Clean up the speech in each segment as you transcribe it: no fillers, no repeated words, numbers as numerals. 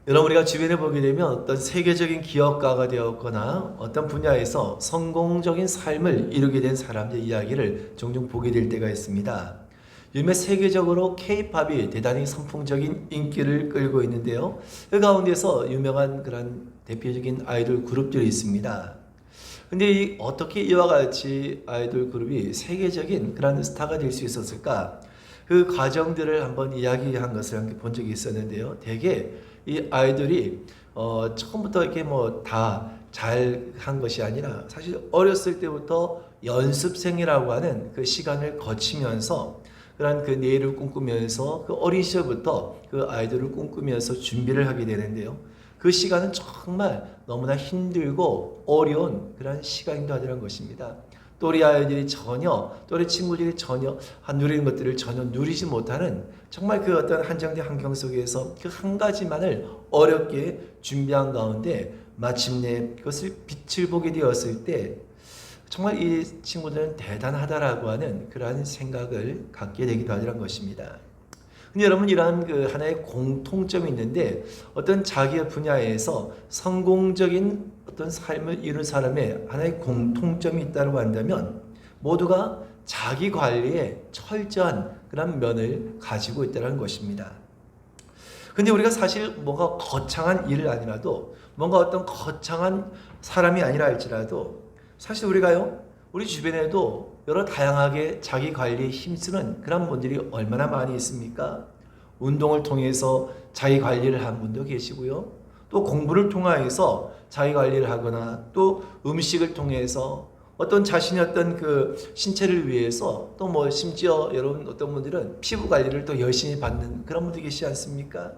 여러분, 우리가 주변에 보게 되면 어떤 세계적인 기업가가 되었거나 어떤 분야에서 성공적인 삶을 이루게 된 사람들의 이야기를 종종 보게 될 때가 있습니다. 요즘에 세계적으로 K-팝이 대단히 선풍적인 인기를 끌고 있는데요. 그 가운데서 유명한 그런 대표적인 아이돌 그룹들이 있습니다. 근데 어떻게 이와 같이 아이돌 그룹이 세계적인 그런 스타가 될 수 있었을까? 그 과정들을 한번 이야기한 것을 함께 본 적이 있었는데요. 대개 이 아이돌이 처음부터 이렇게 뭐 다 잘한 것이 아니라 사실 어렸을 때부터 연습생이라고 하는 그 시간을 거치면서 그런 그 내일을 꿈꾸면서 그 어린 시절부터 그 아이돌을 꿈꾸면서 준비를 하게 되는데요. 그 시간은 정말 너무나 힘들고 어려운 그런 시간도 하더라는 것입니다. 또래 아이들이 또래 친구들이 전혀 누리는 것들을 전혀 누리지 못하는 정말 그 어떤 한정된 환경 속에서 그 한 가지만을 어렵게 준비한 가운데 마침내 그것을 빛을 보게 되었을 때 정말 이 친구들은 대단하다라고 하는 그러한 생각을 갖게 되기도 하더란 것입니다. 근데 여러분, 이러한 그 하나의 공통점이 있는데 어떤 자기의 분야에서 성공적인 어떤 삶을 이룬 사람의 하나의 공통점이 있다고 한다면 모두가 자기 관리에 철저한 그런 면을 가지고 있다는 것입니다. 근데 우리가 사실 뭔가 거창한 일을 아니라도 뭔가 어떤 거창한 사람이 아니라 할지라도 사실 우리 주변에도 여러 다양하게 자기 관리에 힘쓰는 그런 분들이 얼마나 많이 있습니까? 운동을 통해서 자기 관리를 한 분도 계시고요. 또 공부를 통해서 자기 관리를 하거나 또 음식을 통해서 어떤 자신의 어떤 그 신체를 위해서 또 뭐 심지어 여러분 어떤 분들은 피부 관리를 또 열심히 받는 그런 분들이 계시지 않습니까?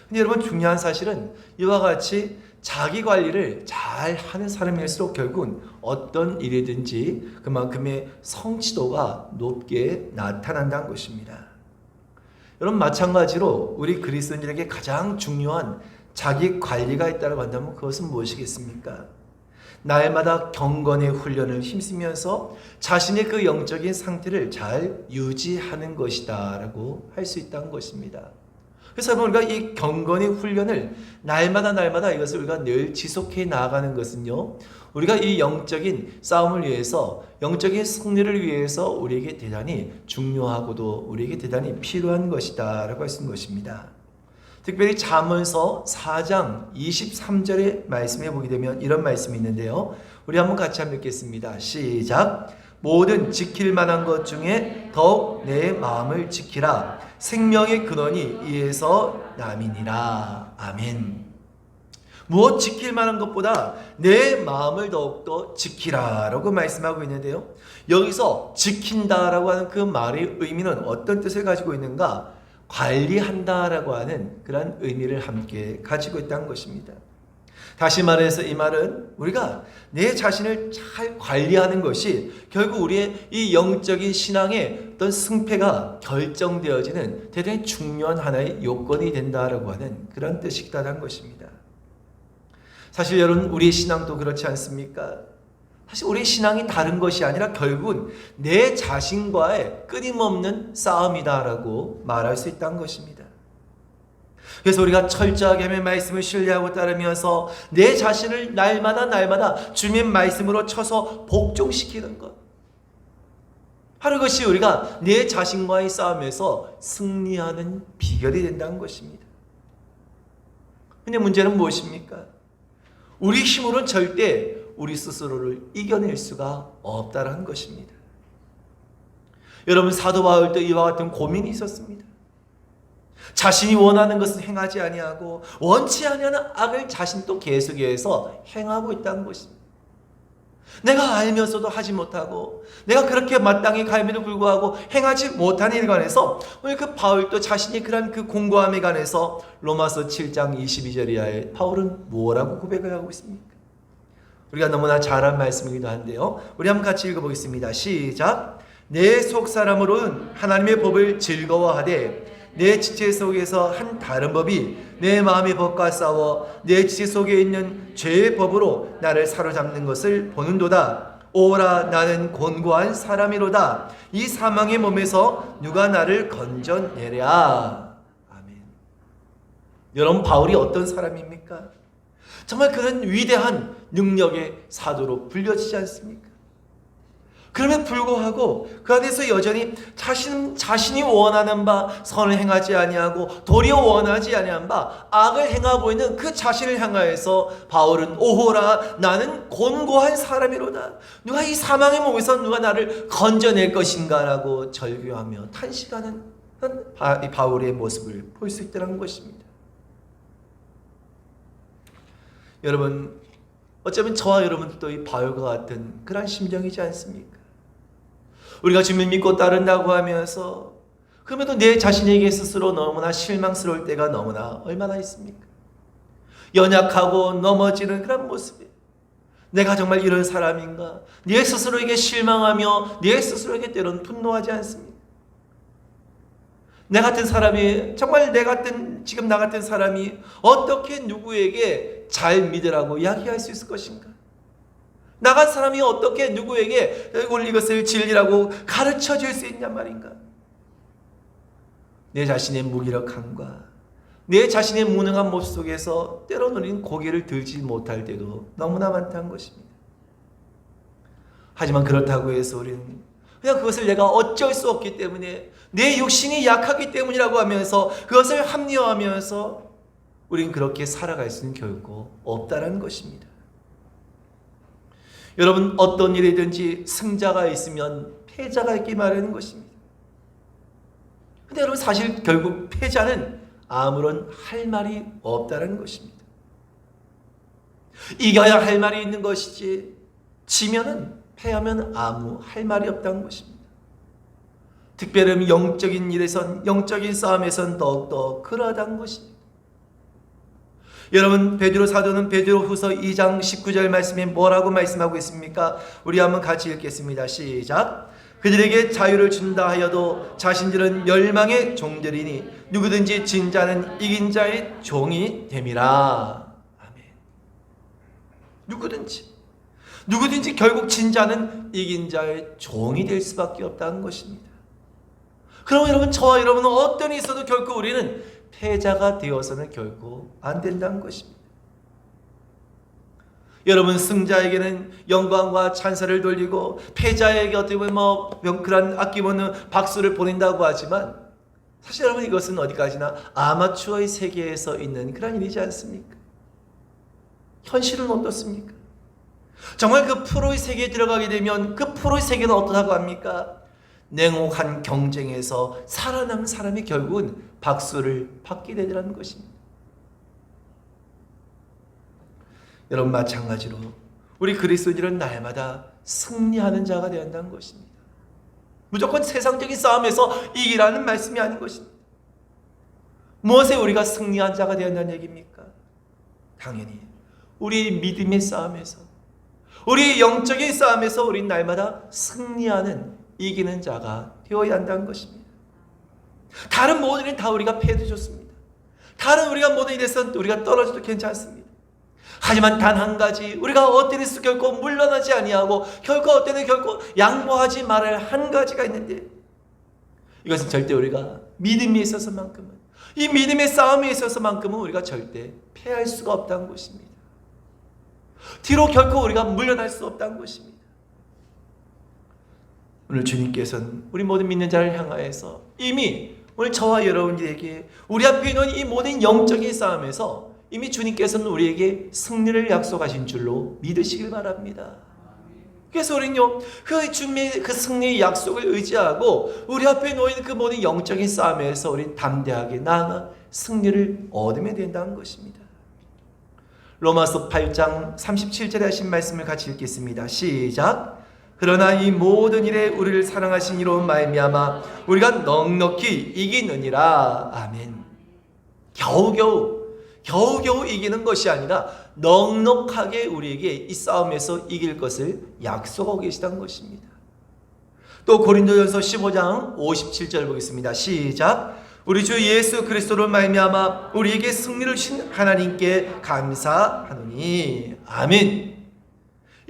근데 여러분, 중요한 사실은 이와 같이 자기 관리를 잘 하는 사람일수록 결국은 어떤 일이든지 그만큼의 성취도가 높게 나타난다는 것입니다. 여러분, 마찬가지로 우리 그리스도인들에게 가장 중요한 자기 관리가 있다고 한다면 그것은 무엇이겠습니까? 날마다 경건의 훈련을 힘쓰면서 자신의 그 영적인 상태를 잘 유지하는 것이다 라고 할 수 있다는 것입니다. 그래서 우리가 이 경건의 훈련을 날마다 이것을 우리가 늘 지속해 나아가는 것은요, 우리가 이 영적인 싸움을 위해서, 영적인 승리를 위해서 우리에게 대단히 중요하고도 우리에게 대단히 필요한 것이다 라고 할 수 있는 것입니다. 특별히 잠언서 4장 23절의 말씀에 보게 되면 이런 말씀이 있는데요. 우리 한번 같이 한번 읽겠습니다. 시작. 모든 지킬 만한 것 중에 더욱 내 마음을 지키라. 생명의 근원이 이에서 남이니라. 아멘. 무엇 지킬 만한 것보다 내 마음을 더욱더 지키라 라고 말씀하고 있는데요. 여기서 지킨다라고 하는 그 말의 의미는 어떤 뜻을 가지고 있는가? 관리한다라고 하는 그런 의미를 함께 가지고 있다는 것입니다. 다시 말해서 이 말은 우리가 내 자신을 잘 관리하는 것이 결국 우리의 이 영적인 신앙의 어떤 승패가 결정되어지는 대단히 중요한 하나의 요건이 된다라고 하는 그런 뜻이다라는 것입니다. 사실 여러분, 우리의 신앙도 그렇지 않습니까? 사실 우리의 신앙이 다른 것이 아니라 결국은 내 자신과의 끊임없는 싸움이다라고 말할 수 있다는 것입니다. 그래서 우리가 철저하게 하나님의 말씀을 신뢰하고 따르면서 내 자신을 날마다 주님의 말씀으로 쳐서 복종시키는 것, 하루 것이 우리가 내 자신과의 싸움에서 승리하는 비결이 된다는 것입니다. 근데 문제는 무엇입니까? 우리 힘으로는 절대 우리 스스로를 이겨낼 수가 없다는 것입니다. 여러분, 사도 바울도 이와 같은 고민이 있었습니다. 자신이 원하는 것은 행하지 아니하고 원치 아니하는 악을 자신도 계속해서 행하고 있다는 것입니다. 내가 알면서도 하지 못하고 내가 그렇게 마땅히 갈에도 불구하고 행하지 못하는 일에 관해서 오늘 그 바울도 자신이 그런 그 공고함에 관해서 로마서 7장 22절 이하에 바울은 뭐라고 고백을 하고 있습니까? 우리가 너무나 잘 아는 말씀이기도 한데요. 우리 한번 같이 읽어보겠습니다. 시작. 내 속사람으로는 하나님의 법을 즐거워하되 내 지체 속에서 한 다른 법이 내 마음의 법과 싸워 내 지체 속에 있는 죄의 법으로 나를 사로잡는 것을 보는도다. 오라, 나는 곤고한 사람이로다. 이 사망의 몸에서 누가 나를 건져내랴. 아멘. 여러분, 바울이 어떤 사람입니까? 정말 그는 위대한 능력의 사도로 불려지지 않습니까? 그럼에도 불구하고 그 안에서 여전히 자신이 원하는 바 선을 행하지 아니하고 도리어 원하지 아니한 바 악을 행하고 있는 그 자신을 향하여서 바울은 오호라, 나는 곤고한 사람이로다. 누가 이 사망의 몸에서 누가 나를 건져낼 것인가 라고 절규하며 탄식하는 바울의 모습을 볼 수 있다는 것입니다. 여러분, 어쩌면 저와 여러분도 이 바울과 같은 그런 심정이지 않습니까? 우리가 주님을 믿고 따른다고 하면서 그럼에도 내 자신에게 스스로 너무나 실망스러울 때가 너무나 얼마나 있습니까? 연약하고 넘어지는 그런 모습에 내가 정말 이런 사람인가? 내 스스로에게 실망하며 내 스스로에게 때로는 분노하지 않습니까? 내 같은 사람이, 정말 지금 나 같은 사람이 어떻게 누구에게 잘 믿으라고 이야기할 수 있을 것인가? 나 같은 사람이 어떻게 누구에게 이것을 진리라고 가르쳐 줄 수 있냔 말인가? 내 자신의 무기력함과 내 자신의 무능한 모습 속에서 때로는 우리는 고개를 들지 못할 때도 너무나 많다는 것입니다. 하지만 그렇다고 해서 우리는 그냥 그것을 내가 어쩔 수 없기 때문에, 내 육신이 약하기 때문이라고 하면서 그것을 합리화하면서 우리는 그렇게 살아갈 수는 결코 없다는 것입니다. 여러분, 어떤 일이든지 승자가 있으면 패자가 있기 마련인 것입니다. 근데 여러분, 사실 결국 패자는 아무런 할 말이 없다는 것입니다. 이겨야 할 말이 있는 것이지, 지면은, 패하면 아무 할 말이 없다는 것입니다. 특별히 영적인 일에선, 영적인 싸움에선 더욱더 그러하다는 것입니다. 여러분, 베드로 사도는 베드로후서 2장 19절 말씀에 뭐라고 말씀하고 있습니까? 우리 한번 같이 읽겠습니다. 시작. 그들에게 자유를 준다 하여도 자신들은 멸망의 종들이니 누구든지 진 자는 이긴 자의 종이 됨이라. 아멘. 누구든지 결국 진 자는 이긴 자의 종이 될 수밖에 없다는 것입니다. 그럼 여러분, 저와 여러분은 어떤 일이 있어도 결코 우리는 패자가 되어서는 결코 안 된다는 것입니다. 여러분, 승자에게는 영광과 찬사를 돌리고 패자에게 어떻게 보면 그런 아낌없는 박수를 보낸다고 하지만, 사실 여러분, 이것은 어디까지나 아마추어의 세계에서 있는 그런 일이지 않습니까? 현실은 어떻습니까? 정말 그 프로의 세계에 들어가게 되면 그 프로의 세계는 어떠다고 합니까? 냉혹한 경쟁에서 살아남은 사람이 결국은 박수를 받게 되리라는 것입니다. 여러분, 마찬가지로 우리 그리스도인들은 날마다 승리하는 자가 되어야 한다는 것입니다. 무조건 세상적인 싸움에서 이기라는 말씀이 아닌 것입니다. 무엇에 우리가 승리한 자가 되어야 한다는 얘기입니까? 당연히 우리 믿음의 싸움에서, 우리 영적인 싸움에서 우린 날마다 승리하는, 이기는 자가 되어야 한다는 것입니다. 다른 모든 일은 다 우리가 패도 좋습니다. 다른 우리가 모든 일에서 우리가 떨어져도 괜찮습니다. 하지만 단 한 가지, 우리가 어떤 일에서 결코 물러나지 아니하고 결코 어떤 일 결코 양보하지 말할 한 가지가 있는데, 이것은 절대 우리가 믿음에 있어서만큼은, 이 믿음의 싸움에 있어서만큼은 우리가 절대 패할 수가 없다는 것입니다. 뒤로 결코 우리가 물러날 수 없다는 것입니다. 오늘 주님께서는 우리 모든 믿는 자를 향하여서 이미 오늘 저와 여러분들에게 우리 앞에 있는 이 모든 영적인 싸움에서 이미 주님께서는 우리에게 승리를 약속하신 줄로 믿으시길 바랍니다. 그래서 우리는요, 그 주님의 그 승리의 약속을 의지하고 우리 앞에 놓인 그 모든 영적인 싸움에서 우리는 담대하게 나아가 승리를 얻으면 된다는 것입니다. 로마서 8장 37절에 하신 말씀을 같이 읽겠습니다. 시작. 그러나 이 모든 일에 우리를 사랑하신 이로 말미암아 우리가 넉넉히 이기느니라. 아멘. 겨우겨우 이기는 것이 아니라 넉넉하게 우리에게 이 싸움에서 이길 것을 약속하고 계시다는 것입니다. 또 고린도전서 15장 57절 보겠습니다. 시작. 우리 주 예수 그리스도로 말미암아 우리에게 승리를 주신 하나님께 감사하노니. 아멘.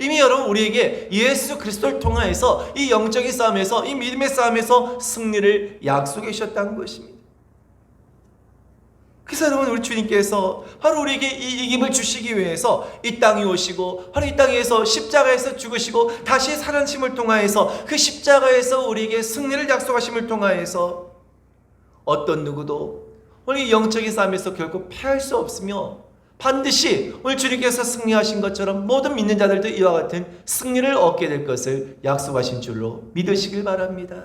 이미 여러분, 우리에게 예수 그리스도를 통하여서 이 영적인 싸움에서, 이 믿음의 싸움에서 승리를 약속해 주셨다는 것입니다. 그래서 여러분, 우리 주님께서 바로 우리에게 이 이김을 주시기 위해서 이 땅에 오시고, 바로 이 땅에서 십자가에서 죽으시고 다시 살아나심을 통하여서, 그 십자가에서 우리에게 승리를 약속하심을 통하여서 어떤 누구도 우리 영적인 싸움에서 결코 패할 수 없으며, 반드시 오늘 주님께서 승리하신 것처럼 모든 믿는 자들도 이와 같은 승리를 얻게 될 것을 약속하신 줄로 믿으시길 바랍니다.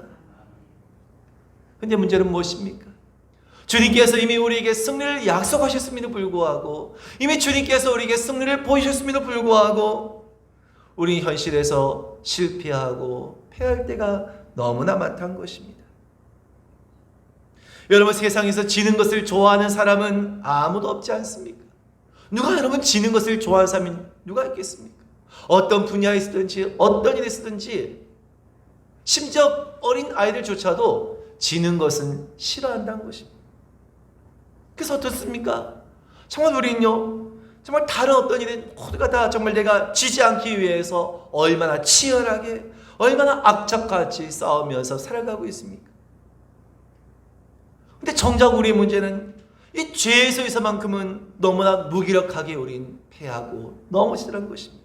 근데 문제는 무엇입니까? 주님께서 이미 우리에게 승리를 약속하셨음에도 불구하고, 이미 주님께서 우리에게 승리를 보이셨음에도 불구하고, 우리 현실에서 실패하고 패할 때가 너무나 많다는 것입니다. 여러분, 세상에서 지는 것을 좋아하는 사람은 아무도 없지 않습니까? 누가 여러분 지는 것을 좋아하는 사람이 누가 있겠습니까? 어떤 분야에 있든지 어떤 일에 있든지, 심지어 어린 아이들조차도 지는 것은 싫어한다는 것입니다. 그래서 어떻습니까? 정말 우리는요, 정말 다른 어떤 일에 모두가 다 정말 내가 지지 않기 위해서 얼마나 치열하게, 얼마나 악착같이 싸우면서 살아가고 있습니까? 근데 정작 우리의 문제는 이 죄에서만큼은 너무나 무기력하게 우린 패하고 넘어지더라는 것입니다.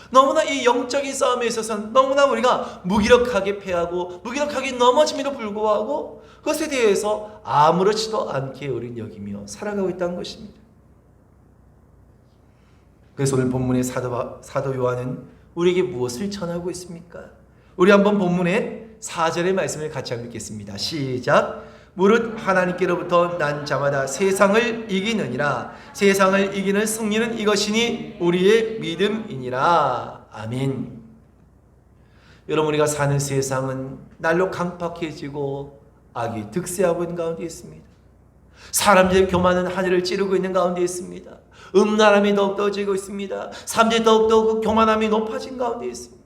너무나 이 영적인 싸움에 있어서는 너무나 우리가 무기력하게 패하고 무기력하게 넘어짐에도 불구하고 그것에 대해서 아무렇지도 않게 우린 여기며 살아가고 있다는 것입니다. 그래서 오늘 본문의 사도 요한은 우리에게 무엇을 전하고 있습니까? 우리 한번 본문의 4절의 말씀을 같이 한번 읽겠습니다. 시작. 무릇 하나님께로부터 난 자마다 세상을 이기느니라. 세상을 이기는 승리는 이것이니 우리의 믿음이니라. 아멘. 여러분, 우리가 사는 세상은 날로 강팍해지고 악이 득세하고 있는 가운데 있습니다. 사람들의 교만은 하늘을 찌르고 있는 가운데 있습니다. 음란함이 더욱더 지고 있습니다. 사람들이 더욱더 그 교만함이 높아진 가운데 있습니다.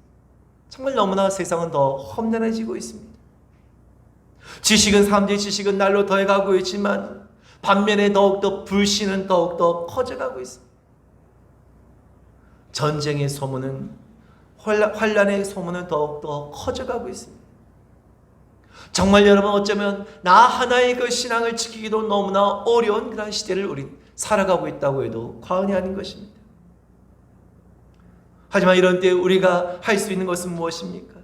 정말 너무나 세상은 더 험난해지고 있습니다. 사람들의 지식은 날로 더해가고 있지만 반면에 더욱더 불신은 더욱더 커져가고 있습니다. 전쟁의 소문은, 환란의 소문은 더욱더 커져가고 있습니다. 정말 여러분, 어쩌면 나 하나의 그 신앙을 지키기도 너무나 어려운 그런 시대를 우리 살아가고 있다고 해도 과언이 아닌 것입니다. 하지만 이런 때 우리가 할 수 있는 것은 무엇입니까?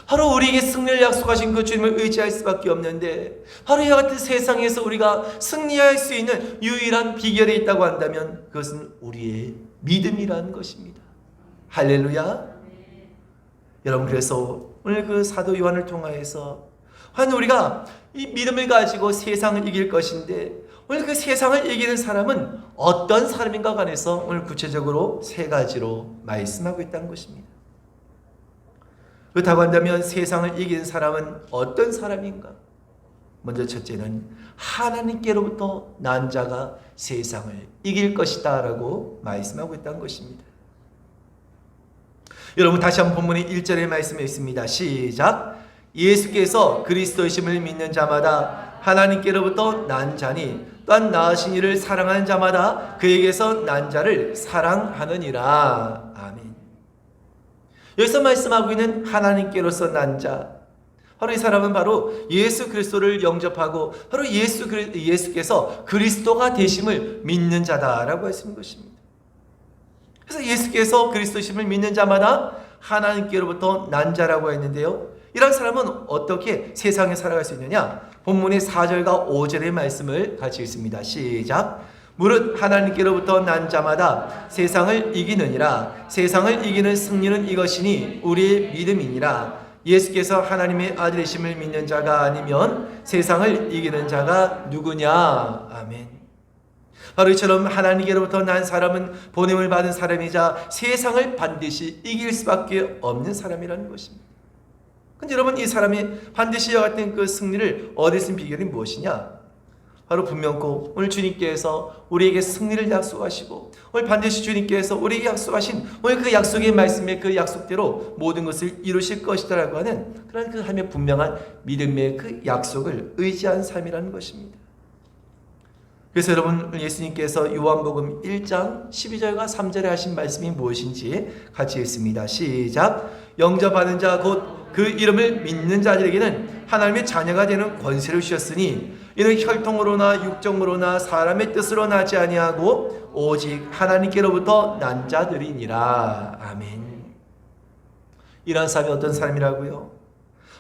바로 우리에게 승리를 약속하신 그 주님을 의지할 수밖에 없는데, 바로 이와 같은 세상에서 우리가 승리할 수 있는 유일한 비결이 있다고 한다면 그것은 우리의 믿음이라는 것입니다. 할렐루야. 여러분, 그래서 오늘 그 사도 요한을 통하여서 우리가 이 믿음을 가지고 세상을 이길 것인데, 오늘 그 세상을 이기는 사람은 어떤 사람인가 관해서 오늘 구체적으로 3가지로 말씀하고 있다는 것입니다. 그렇다고 한다면 세상을 이기는 사람은 어떤 사람인가? 먼저 첫째는 하나님께로부터 난 자가 세상을 이길 것이다 라고 말씀하고 있다는 것입니다. 여러분, 다시 한번 본문의 1절의 말씀에 있습니다. 시작. 예수께서 그리스도이심을 믿는 자마다 하나님께로부터 난 자니 또한 낳으신 이를 사랑하는 자마다 그에게서 난 자를 사랑하느니라. 아멘. 여기서 말씀하고 있는 하나님께로서 난 자, 바로 이 사람은 바로 예수 그리스도를 영접하고 바로 예수께서 그리스도가 되심을 믿는 자다라고 했습니다. 것입니다. 그래서 예수께서 그리스도심을 믿는 자마다 하나님께로부터 난 자라고 했는데요, 이런 사람은 어떻게 세상에 살아갈 수 있느냐? 본문의 4절과 5절의 말씀을 같이 읽습니다. 시작. 무릇 하나님께로부터 난 자마다 세상을 이기느니라. 세상을 이기는 승리는 이것이니 우리의 믿음이니라. 예수께서 하나님의 아들이심을 믿는 자가 아니면 세상을 이기는 자가 누구냐? 아멘. 바로 이처럼 하나님께로부터 난 사람은 보냄을 받은 사람이자 세상을 반드시 이길 수밖에 없는 사람이라는 것입니다. 근데 여러분, 이 사람이 반드시 이와 같은 그 승리를 얻을 수 있는 비결이 무엇이냐? 바로 분명코 오늘 주님께서 우리에게 승리를 약속하시고 오늘 반드시 주님께서 우리에게 약속하신 오늘 그 약속의 말씀의 그 약속대로 모든 것을 이루실 것이다라고 하는 그런 그 하며 분명한 믿음의 그 약속을 의지한 삶이라는 것입니다. 그래서 여러분, 예수님께서 요한복음 1장 12절과 3절에 하신 말씀이 무엇인지 같이 읽습니다. 시작. 영접하는 자 곧 그 이름을 믿는 자들에게는 하나님의 자녀가 되는 권세를 주셨으니 이는 혈통으로나 육정으로나 사람의 뜻으로 나지 아니하고 오직 하나님께로부터 난 자들이니라. 아멘. 이러한 사람이 어떤 사람이라고요?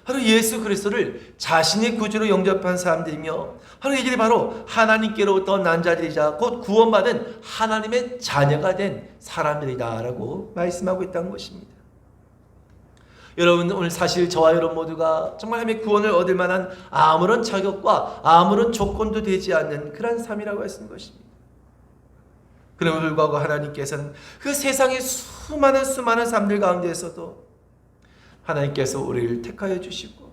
바로 예수 그리스도를 자신의 구주로 영접한 사람들이며 바로 이들이 바로 하나님께로부터 난 자들이자 곧 구원받은 하나님의 자녀가 된 사람들이다 라고 말씀하고 있다는 것입니다. 여러분, 오늘 사실 저와 여러분 모두가 정말 하나님의 구원을 얻을 만한 아무런 자격과 아무런 조건도 되지 않는 그런 삶이라고 하시는 것입니다. 그럼에도 불구하고 하나님께서는 그 세상의 수많은 사람들 가운데에서도 하나님께서 우리를 택하여 주시고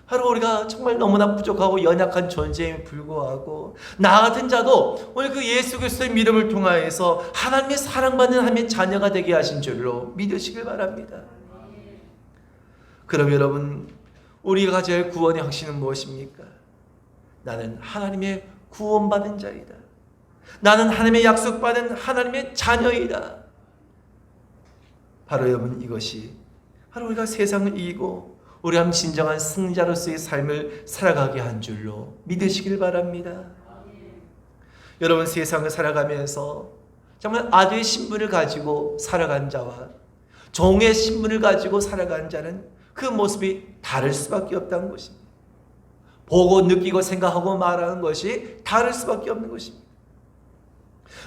바로 우리가 정말 너무나 부족하고 연약한 존재임에 불구하고 나 같은 자도 오늘 그 예수 그리스도의 믿음을 통하여서 하나님의 사랑받는 하나님의 자녀가 되게 하신 줄로 믿으시길 바랍니다. 그럼 여러분, 우리가 가져야 할 구원의 확신은 무엇입니까? 나는 하나님의 구원받은 자이다. 나는 하나님의 약속받은 하나님의 자녀이다. 바로 여러분, 이것이 바로 우리가 세상을 이기고 우리 한 진정한 승자로서의 삶을 살아가게 한 줄로 믿으시길 바랍니다. 여러분, 세상을 살아가면서 정말 아들의 신분을 가지고 살아간 자와 종의 신분을 가지고 살아간 자는 그 모습이 다를 수밖에 없다는 것입니다. 보고 느끼고 생각하고 말하는 것이 다를 수밖에 없는 것입니다.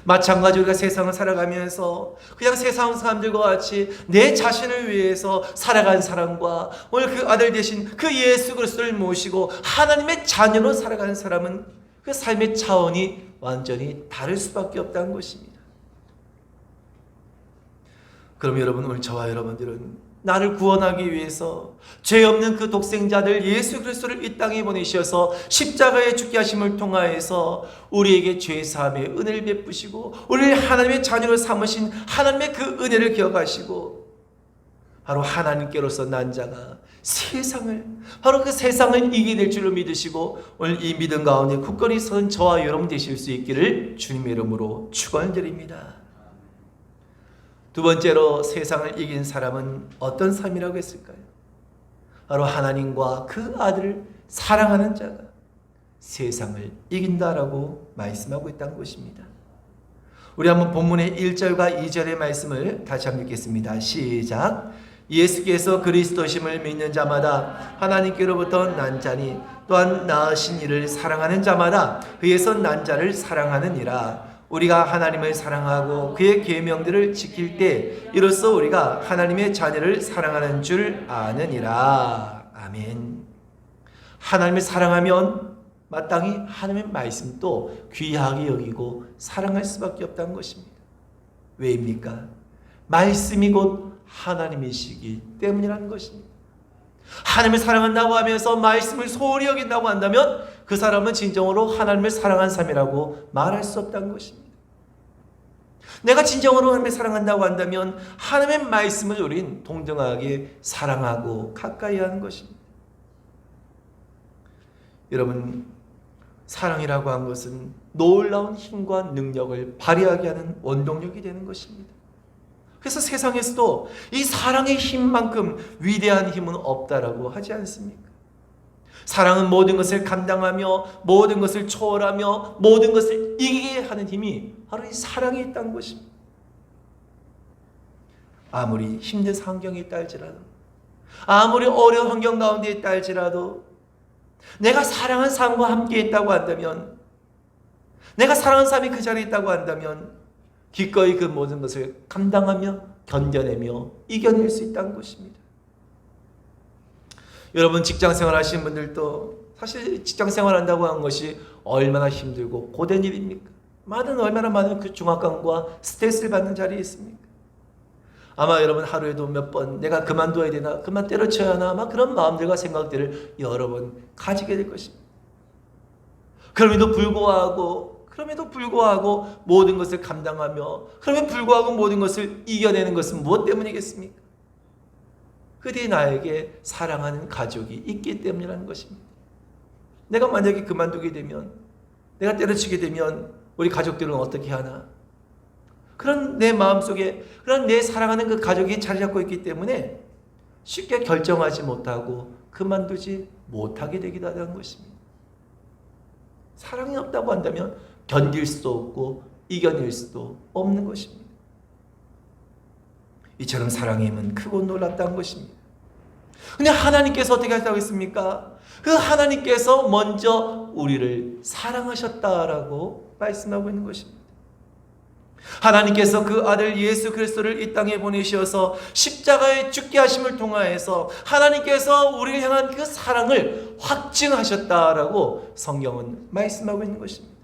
마찬가지로 우리가 세상을 살아가면서 그냥 세상 사람들과 같이 내 자신을 위해서 살아간 사람과 오늘 그 아들 대신 그 예수 그리스도를 모시고 하나님의 자녀로 살아가는 사람은 그 삶의 차원이 완전히 다를 수밖에 없다는 것입니다. 그럼 여러분, 오늘 저와 여러분들은 나를 구원하기 위해서 죄 없는 그 독생자들 예수 그리스도를 이 땅에 보내셔서 십자가에 죽게 하심을 통하여서 우리에게 죄 사함의 은혜를 베푸시고 우리를 하나님의 자녀로 삼으신 하나님의 그 은혜를 기억하시고 바로 하나님께로서 난 자가 세상을 바로 그 세상을 이기게 될 줄로 믿으시고 오늘 이 믿음 가운데 굳건히 선 저와 여러분 되실 수 있기를 주님의 이름으로 축원드립니다. 두 번째로 세상을 이긴 사람은 어떤 삶이라고 했을까요? 바로 하나님과 그 아들을 사랑하는 자가 세상을 이긴다라고 말씀하고 있다는 것입니다. 우리 한번 본문의 1절과 2절의 말씀을 다시 한번 읽겠습니다. 시작. 예수께서 그리스도심을 믿는 자마다 하나님께로부터 난 자니 또한 낳으신 이를 사랑하는 자마다 그에서 난 자를 사랑하느니라. 우리가 하나님을 사랑하고 그의 계명들을 지킬 때 이로써 우리가 하나님의 자녀를 사랑하는 줄 아느니라. 아멘. 하나님을 사랑하면 마땅히 하나님의 말씀도 귀하게 여기고 사랑할 수밖에 없다는 것입니다. 왜입니까? 말씀이 곧 하나님이시기 때문이라는 것입니다. 하나님을 사랑한다고 하면서 말씀을 소홀히 여긴다고 한다면 그 사람은 진정으로 하나님을 사랑한 사람이라고 말할 수 없다는 것입니다. 내가 진정으로 하나님을 사랑한다고 한다면 하나님의 말씀을 우린 동등하게 사랑하고 가까이 하는 것입니다. 여러분, 사랑이라고 한 것은 놀라운 힘과 능력을 발휘하게 하는 원동력이 되는 것입니다. 그래서 세상에서도 이 사랑의 힘만큼 위대한 힘은 없다라고 하지 않습니까? 사랑은 모든 것을 감당하며 모든 것을 초월하며 모든 것을 이기게 하는 힘이 바로 이 사랑에 있다는 것입니다. 아무리 힘든 환경에 있다 할지라도 아무리 어려운 환경 가운데 있다 할지라도 내가 사랑한 사람과 함께 있다고 한다면 내가 사랑한 사람이 그 자리에 있다고 한다면 기꺼이 그 모든 것을 감당하며 견뎌내며 이겨낼 수 있다는 것입니다. 여러분, 직장생활 하시는 분들도 사실 직장생활 한다고 하는 것이 얼마나 힘들고 고된 일입니까? 얼마나 많은 그 중압감과 스트레스를 받는 자리에 있습니까? 아마 여러분 하루에도 몇 번 내가 그만둬야 되나, 그만 때려쳐야 하나, 아마 그런 마음들과 생각들을 여러 번 가지게 될 것입니다. 그럼에도 불구하고 모든 것을 감당하며 그럼에도 불구하고 모든 것을 이겨내는 것은 무엇 때문이겠습니까? 그대 나에게 사랑하는 가족이 있기 때문이라는 것입니다. 내가 만약에 그만두게 되면, 내가 때려치게 되면 우리 가족들은 어떻게 하나? 그런 내 마음속에 그런 내 사랑하는 그 가족이 자리 잡고 있기 때문에 쉽게 결정하지 못하고 그만두지 못하게 되기도 하는 것입니다. 사랑이 없다고 한다면 견딜 수도 없고 이겨낼 수도 없는 것입니다. 이처럼 사랑의 힘은 크고 놀랍다는 것입니다. 근데 하나님께서 어떻게 하셨다고 했습니까? 그 하나님께서 먼저 우리를 사랑하셨다라고 말씀하고 있는 것입니다. 하나님께서 그 아들 예수 그리스도를 이 땅에 보내셔서 십자가에 죽게 하심을 통하여서 하나님께서 우리를 향한 그 사랑을 확증하셨다라고 성경은 말씀하고 있는 것입니다.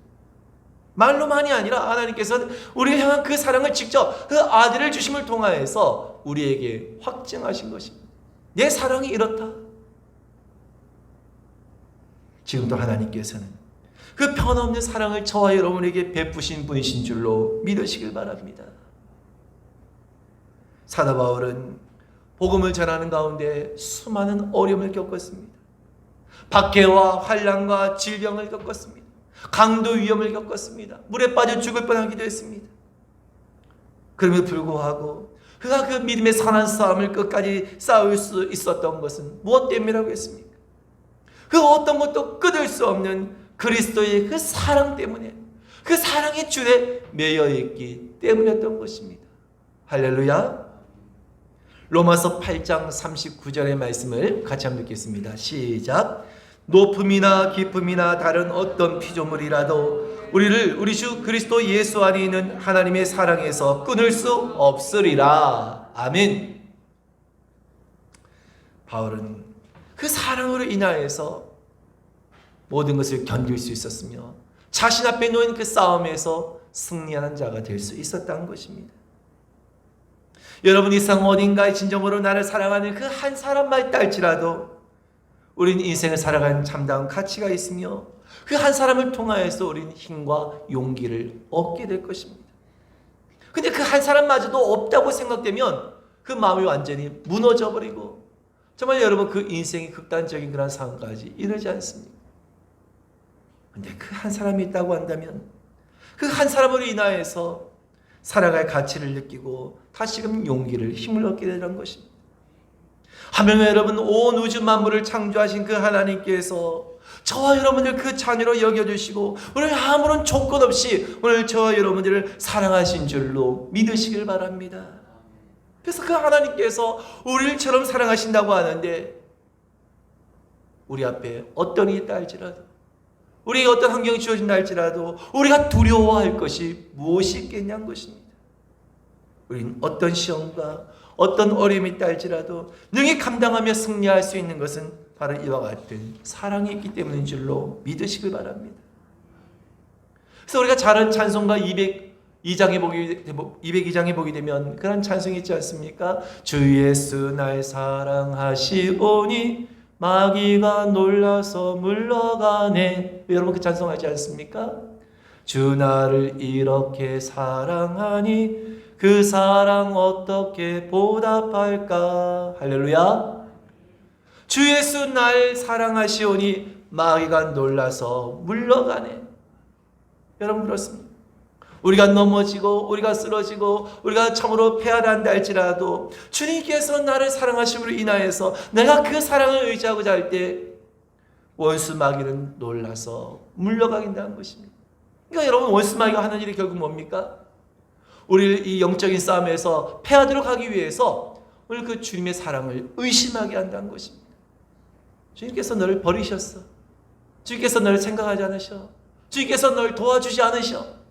말로만이 아니라 하나님께서는 우리를 향한 그 사랑을 직접 그 아들을 주심을 통하여서 우리에게 확증하신 것입니다. 내 사랑이 이렇다. 지금도 하나님께서는 그 변함없는 사랑을 저와 여러분에게 베푸신 분이신 줄로 믿으시길 바랍니다. 사도 바울은 복음을 전하는 가운데 수많은 어려움을 겪었습니다. 박해와 환난과 질병을 겪었습니다. 강도 위험을 겪었습니다. 물에 빠져 죽을 뻔하기도 했습니다. 그럼에도 불구하고 그가 그 믿음의 선한 싸움을 끝까지 싸울 수 있었던 것은 무엇 때문이라고 했습니까? 그 어떤 것도 끊을 수 없는 그리스도의 그 사랑 때문에, 그 사랑의 줄에 매여 있기 때문이었던 것입니다. 할렐루야. 로마서 8장 39절의 말씀을 같이 한번 읽겠습니다. 시작. 높음이나 깊음이나 다른 어떤 피조물이라도 우리를 우리 주 그리스도 예수 안에 있는 하나님의 사랑에서 끊을 수 없으리라. 아멘. 바울은 그 사랑으로 인하여서 모든 것을 견딜 수 있었으며 자신 앞에 놓인 그 싸움에서 승리하는 자가 될 수 있었다는 것입니다. 여러분, 이 세상 어딘가에 진정으로 나를 사랑하는 그 한 사람만 있다 할지라도 우리는 인생을 살아가는 참다운 가치가 있으며 그 한 사람을 통하여서 우리는 힘과 용기를 얻게 될 것입니다. 근데 그 한 사람마저도 없다고 생각되면 그 마음이 완전히 무너져 버리고 정말 여러분 그 인생이 극단적인 그런 상황까지 이르지 않습니까? 근데 그 한 사람이 있다고 한다면 그 한 사람으로 인하여서 살아갈 가치를 느끼고 다시금 용기를 힘을 얻게 되는 것입니다. 하물며 여러분 온 우주 만물을 창조하신 그 하나님께서 저와 여러분들 그 자녀로 여겨주시고 오늘 아무런 조건 없이 오늘 저와 여러분들을 사랑하신 줄로 믿으시길 바랍니다. 그래서 그 하나님께서 우리처럼 사랑하신다고 하는데 우리 앞에 어떤 일이 있다 할지라도 우리에게 어떤 환경이 주어진다 할지라도 우리가 두려워할 것이 무엇이 있겠냐는 것입니다. 우리는 어떤 시험과 어떤 어려움이 있다 할지라도 능히 감당하며 승리할 수 있는 것은 바로 이와 같은 사랑이 있기 때문인 줄로 믿으시길 바랍니다. 그래서 우리가 잘 아는 찬송가 202장에 보게 되면 그런 찬송이 있지 않습니까? 주 예수 날 사랑하시오니 마귀가 놀라서 물러가네. 여러분 그 찬송하지 않습니까? 주 나를 이렇게 사랑하니 그 사랑 어떻게 보답할까? 할렐루야. 주 예수 날 사랑하시오니 마귀가 놀라서 물러가네. 여러분 그렇습니다. 우리가 넘어지고 우리가 쓰러지고 우리가 참으로 패하한다 할지라도 주님께서 나를 사랑하심으로 인하여서 내가 그 사랑을 의지하고자 할 때 원수 마귀는 놀라서 물러가긴다는 것입니다. 그러니까 여러분 원수 마귀가 하는 일이 결국 뭡니까? 우리를 이 영적인 싸움에서 패하도록 하기 위해서 오늘 그 주님의 사랑을 의심하게 한다는 것입니다. 주님께서 너를 버리셨어. 주님께서 너를 생각하지 않으셔. 주님께서 너를 도와주지 않으셔.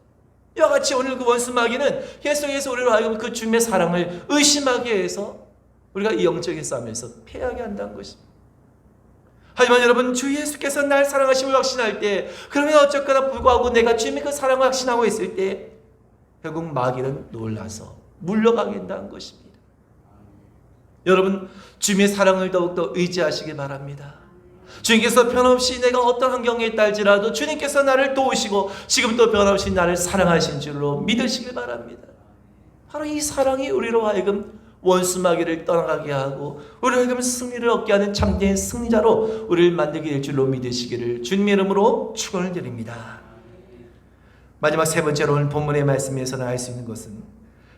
이와 같이 오늘 그 원수 마귀는 계속해서 우리로 하여금 그 주님의 사랑을 의심하게 해서 우리가 이 영적인 싸움에서 패하게 한다는 것입니다. 하지만 여러분 주 예수께서 날 사랑하심을 확신할 때 그러면 어쨌거나 불구하고 내가 주님의 그 사랑을 확신하고 있을 때 결국 마귀는 놀라서 물러가게 된다는 것입니다. 여러분 주님의 사랑을 더욱더 의지하시기 바랍니다. 주님께서 변함없이 내가 어떤 환경에 있다 할지라도 주님께서 나를 도우시고 지금도 변함없이 나를 사랑하신 줄로 믿으시길 바랍니다. 바로 이 사랑이 우리로 하여금 원수 마귀를 떠나가게 하고 우리로 하여금 승리를 얻게 하는 참된 승리자로 우리를 만들게 될 줄로 믿으시기를 주님의 이름으로 축원을 드립니다. 마지막 세 번째로 오늘 본문의 말씀에서는 알 수 있는 것은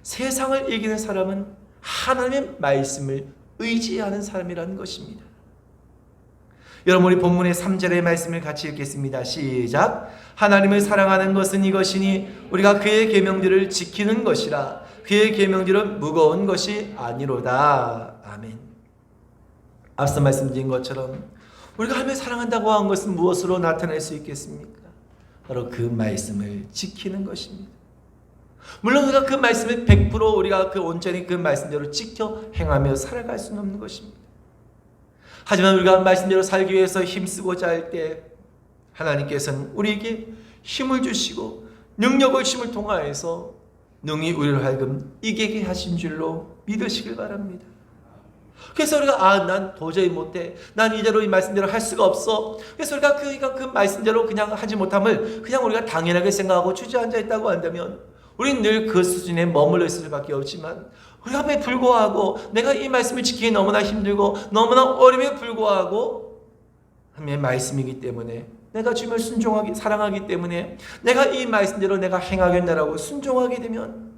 세상을 이기는 사람은 하나님의 말씀을 의지하는 사람이라는 것입니다. 여러분, 우리 본문의 3절의 말씀을 같이 읽겠습니다. 시작. 하나님을 사랑하는 것은 이것이니 우리가 그의 계명들을 지키는 것이라. 그의 계명들은 무거운 것이 아니로다. 아멘. 앞서 말씀드린 것처럼 우리가 하나님을 사랑한다고 한 것은 무엇으로 나타낼 수 있겠습니까? 바로 그 말씀을 지키는 것입니다. 물론 우리가 그 말씀을 100% 우리가 온전히 그 말씀대로 지켜 행하며 살아갈 수는 없는 것입니다. 하지만 우리가 말씀대로 살기 위해서 힘쓰고자 할 때 하나님께서는 우리에게 힘을 주시고 능력을 힘을 통하여서 능히 우리를 하여금 이기게 하신 줄로 믿으시길 바랍니다. 그래서 우리가 난 도저히 못해, 난 이대로 이 말씀대로 할 수가 없어, 그래서 우리가 그 말씀대로 그냥 하지 못함을 그냥 우리가 당연하게 생각하고 주저앉아 있다고 한다면 우리는 늘 그 수준에 머물러 있을 수밖에 없지만, 우리가 왜 불구하고 내가 이 말씀을 지키기 너무나 힘들고 너무나 어려움에 불구하고 하나님의 말씀이기 때문에, 내가 주님을 사랑하기 때문에 내가 이 말씀대로 내가 행하겠다라고 순종하게 되면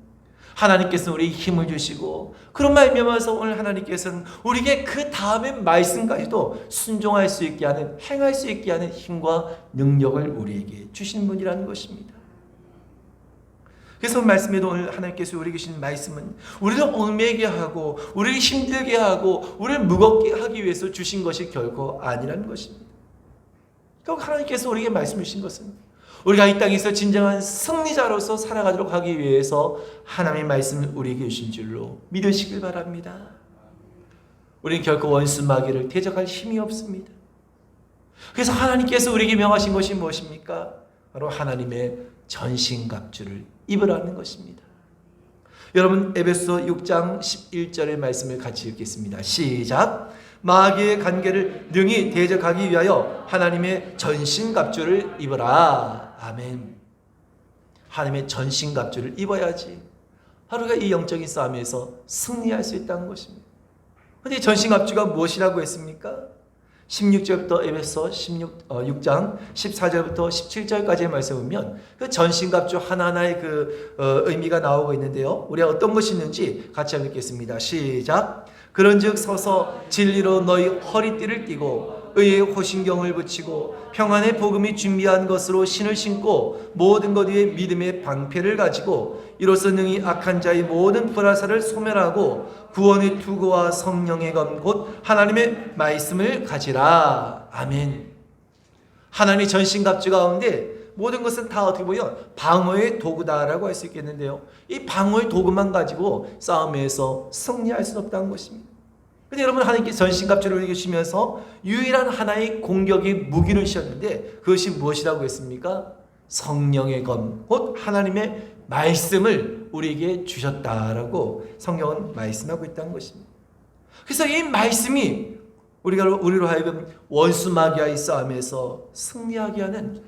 하나님께서 우리 힘을 주시고, 그런 말미암아서 오늘 하나님께서는 우리에게 그 다음의 말씀까지도 순종할 수 있게 하는, 행할 수 있게 하는 힘과 능력을 우리에게 주신 분이라는 것입니다. 그래서 말씀에도 오늘 하나님께서 우리에게 주신 말씀은 우리를 얽매게 하고 우리를 힘들게 하고 우리를 무겁게 하기 위해서 주신 것이 결코 아니라는 것입니다. 결국 하나님께서 우리에게 말씀을 주신 것은 우리가 이 땅에서 진정한 승리자로서 살아가도록 하기 위해서 하나님의 말씀을 우리에게 주신 줄로 믿으시길 바랍니다. 우리는 결코 원수 마귀를 대적할 힘이 없습니다. 그래서 하나님께서 우리에게 명하신 것이 무엇입니까? 바로 하나님의 전신갑주를 입으라는 것입니다. 여러분, 에베소 6장 11절의 말씀을 같이 읽겠습니다. 시작. 마귀의 관계를 능히 대적하기 위하여 하나님의 전신갑주를 입으라. 아멘. 하나님의 전신갑주를 입어야지 하루가 이 영적인 싸움에서 승리할 수 있다는 것입니다. 그런데 전신갑주가 무엇이라고 했습니까? 16절부터 에베소 6장 14절부터 17절까지의 말씀을 보면 그 전신갑주 하나하나의 의미가 나오고 있는데요. 우리가 어떤 것이 있는지 같이 한번 읽겠습니다. 시작. 그런즉 서서 진리로 너희 허리띠를 띠고 의의 호신경을 붙이고 평안의 복음이 준비한 것으로 신을 신고 모든 것 위에 믿음의 방패를 가지고 이로써 능히 악한 자의 모든 불화살을 소멸하고 구원의 투구와 성령의 검 곧 하나님의 말씀을 가지라. 아멘. 하나님의 전신갑주 가운데 모든 것은 다 어떻게 보면 방어의 도구다라고 할 수 있겠는데요. 이 방어의 도구만 가지고 싸움에서 승리할 수는 없다는 것입니다. 근데 여러분, 하나님께서 전신갑주를 우리에게 주시면서 유일한 하나의 공격의 무기를 주셨는데 그것이 무엇이라고 했습니까? 성령의 검, 곧 하나님의 말씀을 우리에게 주셨다라고 성경은 말씀하고 있다는 것입니다. 그래서 이 말씀이 우리로 하여금 원수 마귀와의 싸움에서 승리하게 하는,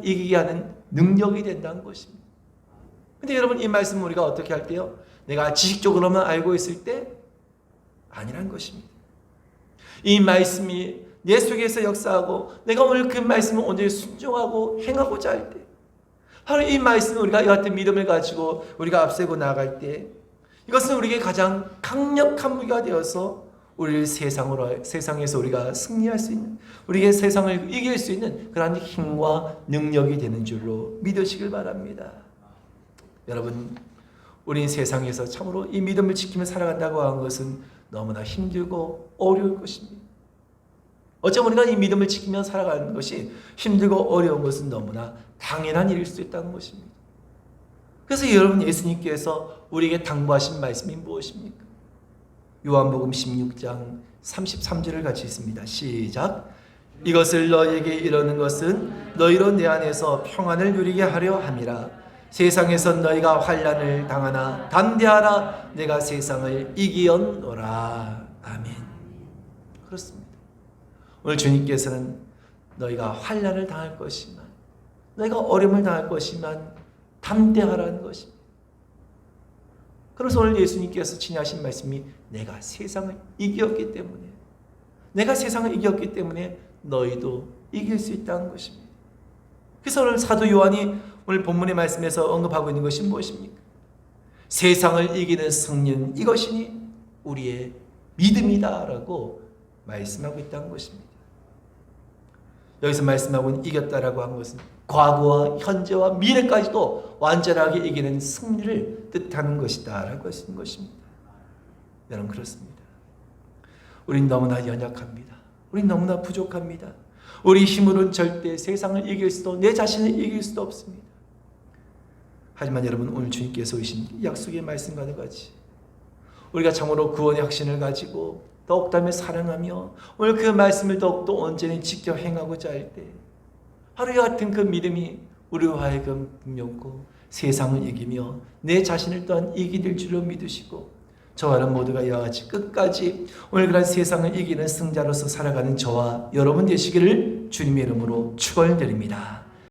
이기게 하는 능력이 된다는 것입니다. 근데 여러분, 이 말씀은 우리가 어떻게 할 때요? 내가 지식적으로만 알고 있을 때 아니란 것입니다. 이 말씀이 내 속에서 역사하고 내가 오늘 그 말씀을 온전히 순종하고 행하고자 할 때, 바로 이 말씀은 우리가 이 같은 믿음을 가지고 우리가 앞세고 나아갈 때 이것은 우리에게 가장 강력한 무기가 되어서 우리를 세상에서 우리가 승리할 수 있는, 우리의 세상을 이길 수 있는 그러한 힘과 능력이 되는 줄로 믿으시길 바랍니다. 여러분, 우리는 세상에서 참으로 이 믿음을 지키며 살아간다고 하는 것은 너무나 힘들고 어려울 것입니다. 어쩌면 우리가 이 믿음을 지키며 살아가는 것이 힘들고 어려운 것은 너무나 당연한 일일 수 있다는 것입니다. 그래서 여러분, 예수님께서 우리에게 당부하신 말씀이 무엇입니까? 요한복음 16장 33절을 같이 읽습니다. 시작. 이것을 너희에게 이르는 것은 너희로 내 안에서 평안을 누리게 하려 함이라. 세상에선 너희가 환난을 당하나 담대하라. 내가 세상을 이기었노라. 아멘. 그렇습니다. 오늘 주님께서는 너희가 환난을 당할 것이지만, 너희가 어려움을 당할 것이지만 담대하라는 것입니다. 그래서 오늘 예수님께서 지니하신 말씀이 내가 세상을 이겼기 때문에, 내가 세상을 이겼기 때문에 너희도 이길 수 있다는 것입니다. 그래서 오늘 사도 요한이 오늘 본문의 말씀에서 언급하고 있는 것이 무엇입니까? 세상을 이기는 승리는 이것이니 우리의 믿음이다라고 말씀하고 있다는 것입니다. 여기서 말씀하고 있는 이겼다라고 한 것은 과거와 현재와 미래까지도 완전하게 이기는 승리를 뜻하는 것이다 라고 하시는 것입니다. 여러분, 그렇습니다. 우린 너무나 연약합니다. 우린 너무나 부족합니다. 우리 힘으로는 절대 세상을 이길 수도 내 자신을 이길 수도 없습니다. 하지만 여러분, 오늘 주님께서 오신 약속의 말씀과는 같이 우리가 참으로 구원의 확신을 가지고 더욱 더 사랑하며 오늘 그 말씀을 더욱더 온전히 지켜 행하고자 할 때 하루와 같은 그 믿음이 우리와 하여금 분명고 세상을 이기며 내 자신을 또한 이기될 줄로 믿으시고 저와 여러분 모두가 이와 같이 끝까지 오늘 그런 세상을 이기는 승자로서 살아가는 저와 여러분 되시기를 주님의 이름으로 축원드립니다.